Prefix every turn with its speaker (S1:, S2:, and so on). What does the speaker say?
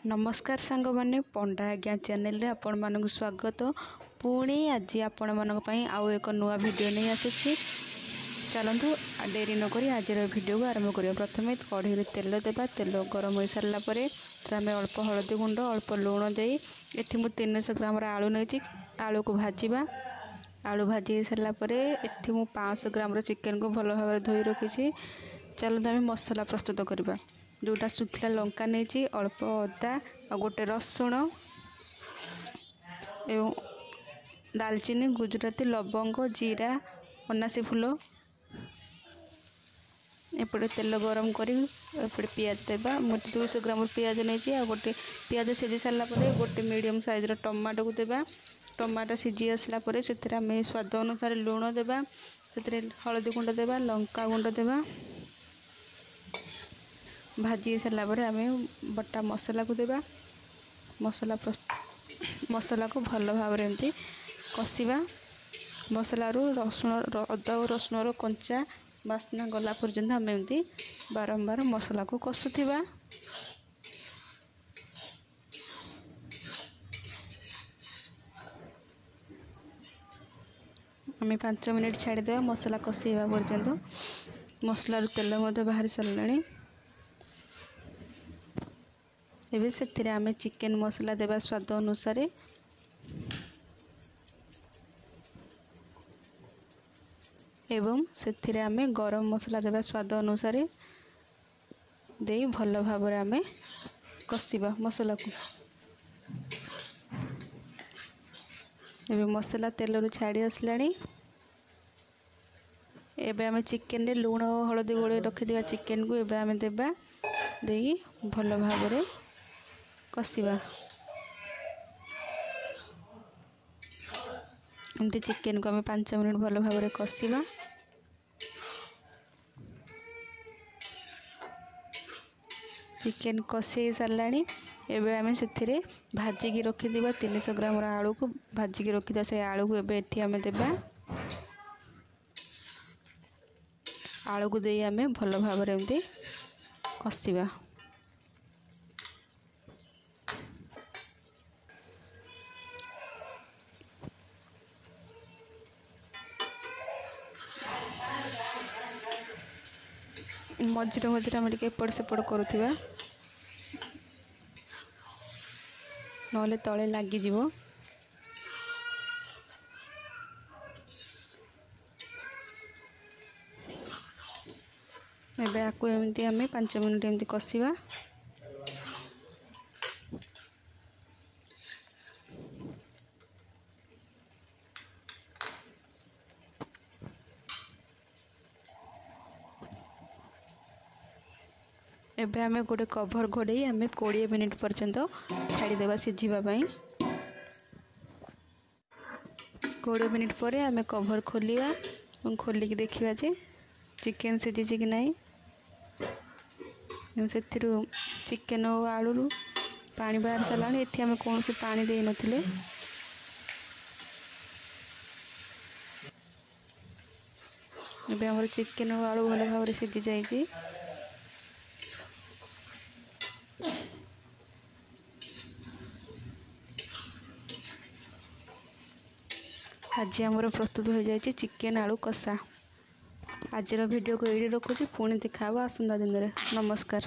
S1: नमस्कार सांग माने पंडा आज्ञा चैनल रे आपण मानक स्वागत। पुणी आज आपण मानक आउ एक नुआ वीडियो नहीं आसी। चलतु डेरी नक आज वीडियो को आरंभ करिया। प्रथमे कढ़ी तेल देबा, तेल गरम हो सारा पर आम अल्प हलदी गुंड अल्प लुण दे एठी मु 300 ग्राम आलू नहीं आलू को भाजवा। आलू भाजी सारा पर एठी मु 500 ग्राम चिकेन को भल भाव धोई रखी। चलते आम मसला प्रस्तुत करवा। जोटा सुखिला लंका नहीं अल्प अदा और गोटे रसुण एवं दालचीनी गुजराती लवंग जीरा अनासी फूल एपटे तेल गरम कर पियाज देवा। मुझे 200 ग्राम पियाज नहीं आ गोटे पियाज सीझी सारा गोटे मीडियम साइज टमाटो को देवा। टमाटो सीझी आसला से स्वाद अनुसार लुण देवा, से हलदी गुंड देवा, लंका गुंड देवा। भाजी सारा आम बटा मसला को देवा। मसला को भल भाव एमती कषिबा। मसला रसुण अदा और रसुण कंचा बास्ना गला पर्यंत आम एमती बारंबार मसला को कषुवा। आम 5 मिनिट छाड़ीदेवा मसला कषिवा पर्यंत। मसलार तेल बाहरी सारे एबे से आम चिकेन मसला देवा स्वाद अनुसार। एवं से आम गरम मसला देवा स्वाद अनुसार दे भल भाव आम कषिबा मसला को। एबे मसला तेल छाड़ी आसला। एबे आम चिकेन रे लुण और हलदी गोले रखिदिवा चिकेन को एबे आम देबा दे भल भाव कषिबा। एमती चिकेन को आम 5 मिनिट भल भाव कषिबा। चिकेन कषि सारा एबे आम से भाजिकी रखिदिवा 300 ग्राम आलू को भाजिकी रखिदा से आलू को एबे एठी आम देबा। आलू को दे आम भल भाव एमती कषिबा। मझे मझे आम एपट सेपट करुवा नले तले लगिज। एबे आकु एमती आम 5 मिनिट एमती कषिवा। एबे आमे गोटे कभर घोड़े आमे 20 मिनिट पर्यंत छाड़ीदेवा सीझापी। 20 मिनिट पर आमे कभर खोलिया खोलिकी देखा जे चिकेन सीझी कि नहीं। से चिकेन और आलू पानी बाहर सारा ये आम कौन से पानी दे नथिले। एबे हमर चिकेन और आलू भल भाव सीझी जाइए। आज आमर प्रस्तुत हो जाए चिकेन आलू कषा। आज वीडियो को ये रखुची। पुणी देखा आसंता दिन में। नमस्कार।